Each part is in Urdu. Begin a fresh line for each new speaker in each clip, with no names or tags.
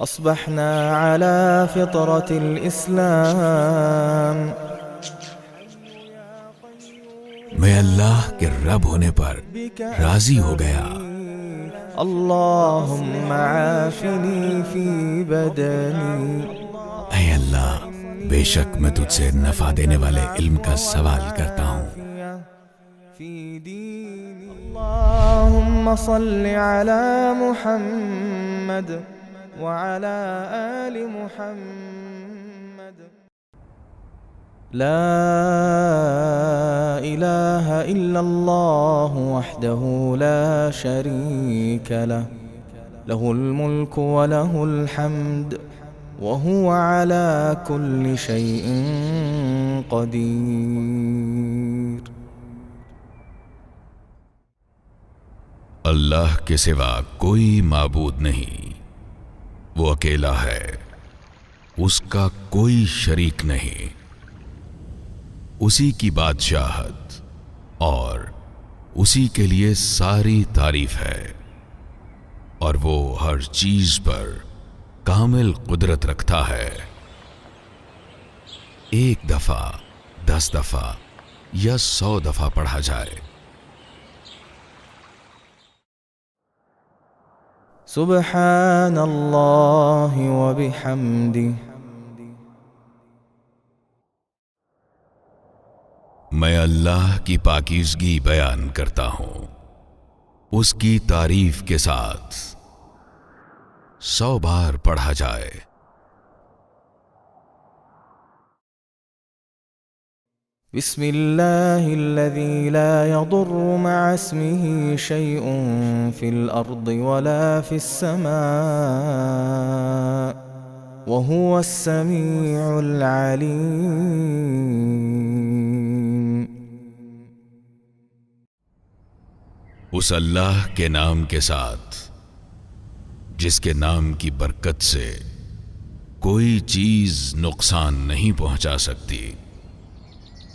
أصبحنا على فطرة الإسلام
میں اللہ کے رب ہونے پر راضی ہو گیا.
اللهم عافني في بدني.
اے اللہ، بے شک میں تجھ سے نفع دینے والے علم کا سوال کرتا ہوں.
اللهم صل على محمد وعلى آل محمد. لا إله إلا الله وحده لا شريك له له الملك وله الحمد وهو على كل شيء قدير.
اللہ کے سوا کوئی معبود نہیں، وہ اکیلا ہے، اس کا کوئی شریک نہیں، اسی کی بادشاہت اور اسی کے لیے ساری تعریف ہے، اور وہ ہر چیز پر کامل قدرت رکھتا ہے. ایک دفعہ، 10 دفعہ یا 100 دفعہ پڑھا جائے.
سبحان اللہ وبحمدہ.
میں اللہ کی پاکیزگی بیان کرتا ہوں، اس کی تعریف کے ساتھ 100 بار پڑھا جائے.
بسم اللہ الذي لا يضر مع اسمه شيء في الأرض ولا في السماء وهو السميع العليم.
اس اللہ کے نام کے ساتھ جس کے نام کی برکت سے کوئی چیز نقصان نہیں پہنچا سکتی،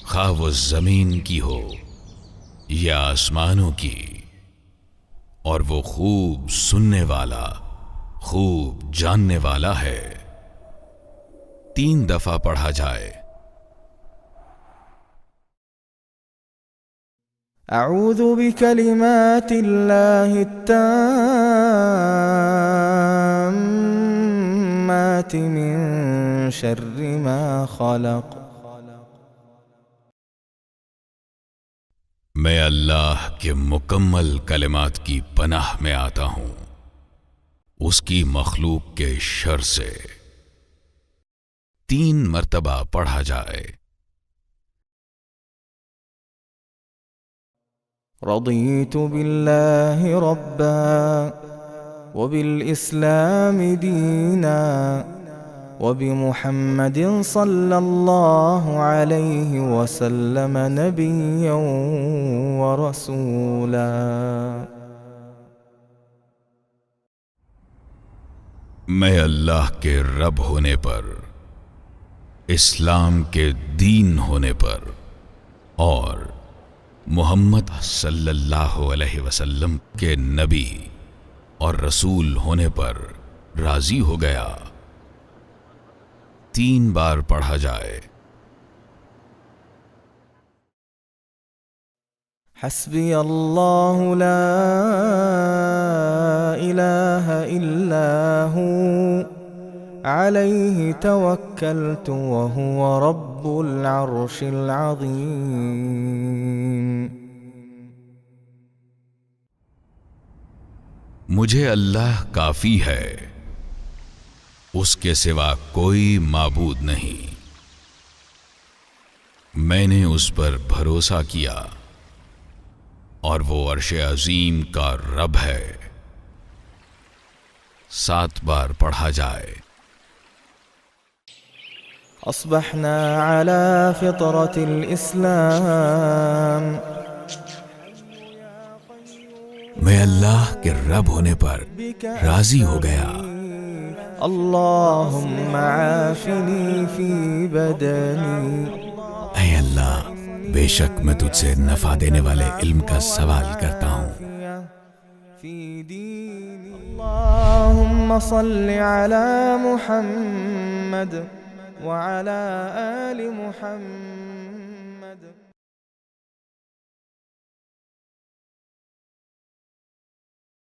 خواہ وہ زمین کی ہو یا آسمانوں کی، اور وہ خوب سننے والا، خوب جاننے والا ہے. 3 دفعہ پڑھا جائے.
اعوذ بکلمات اللہ التامات من شر ما خلق.
میں اللہ کے مکمل کلمات کی پناہ میں آتا ہوں اس کی مخلوق کے شر سے. 3 مرتبہ پڑھا جائے.
رضیت باللہ ربا وبالاسلام دینا وبمحمد صلی اللہ علیہ وسلم نبیا ورسولا.
میں اللہ کے رب ہونے پر، اسلام کے دین ہونے پر اور محمد صلی اللہ علیہ وسلم کے نبی اور رسول ہونے پر راضی ہو گیا. 3 بار پڑھا جائے.
حسبی اللہ لا الہ الا ہو علیہ توکلت وہو رب العرش العظیم.
مجھے اللہ کافی ہے، اس کے سوا کوئی معبود نہیں. میں نے اس پر بھروسہ کیا اور وہ عرش عظیم کا رب ہے. 7 بار پڑھا جائے.
اصبحنا على فطرة الاسلام.
میں اللہ کے رب ہونے پر راضی ہو گیا.
اللهم عافني في بدني.
اے اللہ، بے شک میں تجھ سے نفع دینے والے علم کا سوال کرتا ہوں.
اللهم صل على محمد وعلى آل محمد